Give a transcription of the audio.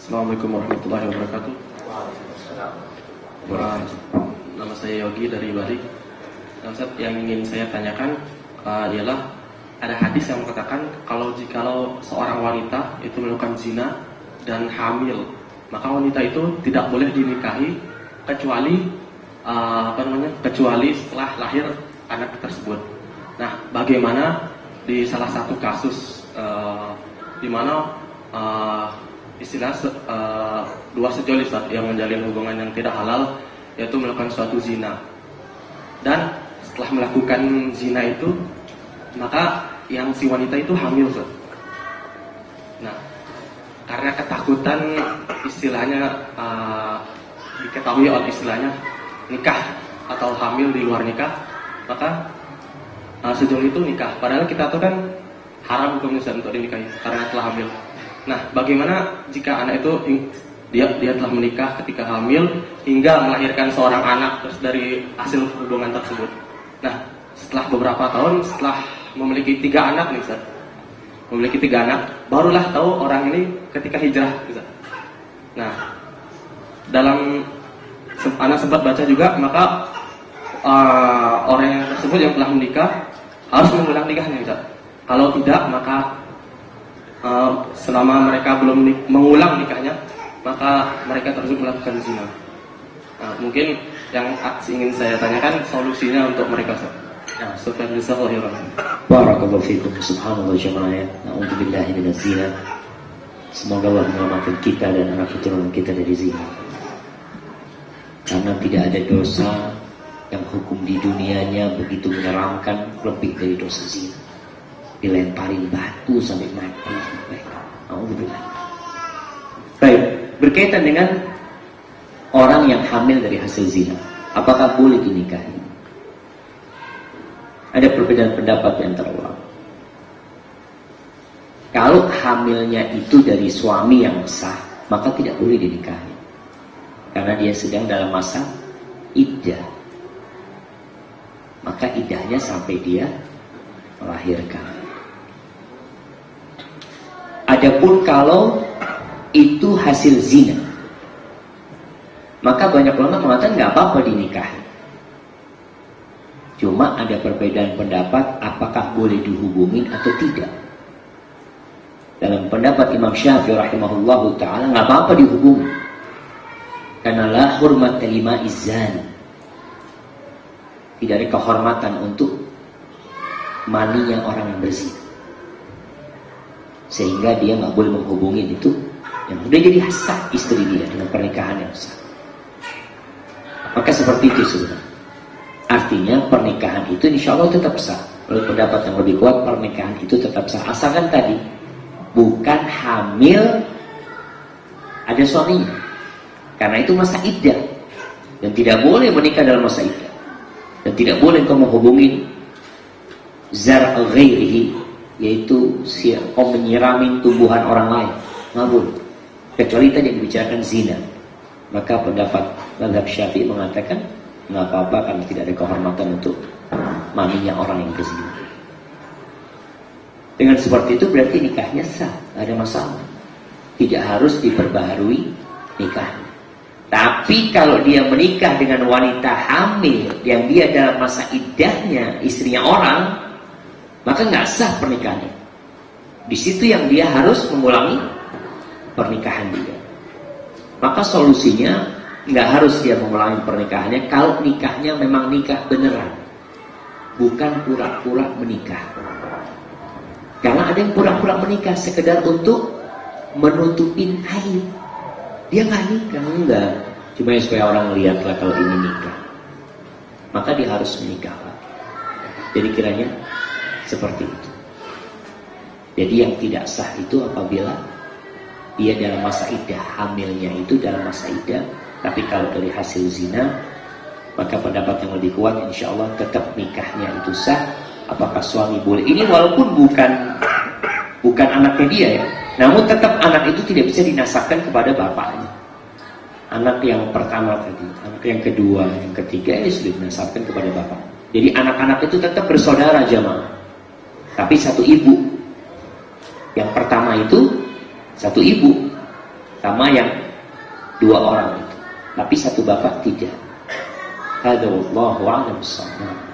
Assalamualaikum warahmatullahi wabarakatuh. Nama saya Yogi dari Bali. Ustaz, yang ingin saya tanyakan ialah ada hadis yang mengatakan jikalau seorang wanita itu melakukan zina dan hamil, maka wanita itu tidak boleh dinikahi kecuali kecuali setelah lahir anak tersebut. Nah, bagaimana di salah satu kasus di mana dua sejoli yang menjalin hubungan yang tidak halal, yaitu melakukan suatu zina, dan setelah melakukan zina itu maka yang si wanita itu hamil, Ustaz. Nah, karena ketakutan diketahui oleh nikah atau hamil di luar nikah, maka sejoli itu nikah, padahal kita tuh kan haram hukumnya untuk dinikahi karena telah hamil. Nah, bagaimana jika anak itu dia telah menikah ketika hamil hingga melahirkan seorang anak terus dari hasil hubungan tersebut? Nah, setelah beberapa tahun, setelah memiliki 3 anak nih, Ustaz, memiliki 3 anak, barulah tahu orang ini ketika hijrah, Ustaz. Nah, anak sempat baca juga, maka orang tersebut yang telah menikah harus mengulang nikahnya, Ustaz. Kalau tidak, maka selama mereka belum mengulang nikahnya, maka mereka terus melakukan zina. Nah, mungkin yang ingin saya tanyakan solusinya untuk mereka, Ustaz. Ya, Barakallahu fikum. Subhanallah jemaah. Na'udzubillahi minaz zina. Semoga Allah menyelamatkan kita dan anak keturunan kita dari zina. Karena tidak ada dosa yang hukum di dunianya begitu menyeramkan lebih dari dosa zina. Dilemparin batu sampai mati mereka. Alhamdulillah. Baik, berkaitan dengan orang yang hamil dari hasil zina, apakah boleh dinikahi? Ada perbedaan pendapat di antara ulama. Kalau hamilnya itu dari suami yang sah, maka tidak boleh dinikahi, karena dia sedang dalam masa iddah. Maka iddahnya sampai dia melahirkan. Adapun kalau itu hasil zina, maka banyak ulama mengatakan nggak apa-apa dinikahi. Cuma ada perbedaan pendapat apakah boleh dihubungin atau tidak. Dalam pendapat Imam Syafi'i rahimahullahu ta'ala, nggak apa-apa dihubungi, karena la hurmata lima izzani, tidak ada kehormatan untuk maninya orang yang berzina, sehingga dia nggak boleh menghubungi itu yang sudah jadi sah istri dia dengan pernikahan yang sah. Maka seperti itu sebenarnya. Artinya pernikahan itu insya Allah tetap sah. Menurut pendapat yang lebih kuat, pernikahan itu tetap sah, asalkan tadi bukan hamil ada suaminya, karena itu masa iddah, dan tidak boleh menikah dalam masa iddah, dan tidak boleh kau menghubungi zar' ghairihi, yaitu kau menyirami tumbuhan orang lain, nggak boleh, kecuali tadi yang dibicarakan zina. Maka pendapat mazhab Syafi'i mengatakan nggak apa-apa, karena tidak ada kehormatan untuk maminya orang yang berzina. Dengan seperti itu berarti nikahnya sah, nggak ada masalah, tidak harus diperbaharui nikahnya. Tapi kalau dia menikah dengan wanita hamil yang dia dalam masa iddahnya istrinya orang, maka nggak sah pernikahannya. Di situ yang dia harus mengulangi pernikahan dia. Maka solusinya nggak harus dia mengulangi pernikahannya kalau nikahnya memang nikah beneran, bukan pura-pura menikah. Karena ada yang pura-pura menikah sekedar untuk menutupin aib. Dia nggak nikah, enggak, cuma supaya orang lihatlah kalau ini nikah. Maka dia harus menikah. Jadi kiranya seperti itu. Jadi yang tidak sah itu apabila dia dalam masa iddah, hamilnya itu dalam masa iddah. Tapi kalau dari hasil zina, maka pendapat yang lebih kuat insya Allah tetap nikahnya itu sah. Apakah suami boleh? Ini walaupun bukan anaknya dia ya, namun tetap anak itu tidak bisa dinasabkan kepada bapaknya. Anak yang pertama tadi, anak yang kedua, yang ketiga ini sudah dinasabkan kepada bapak. Jadi anak-anak itu tetap bersaudara jamaah, tapi satu ibu. Yang pertama itu satu ibu, pertama yang 2 orang itu, tapi satu bapak tidak. Hadza wallahu a'lam bissawab.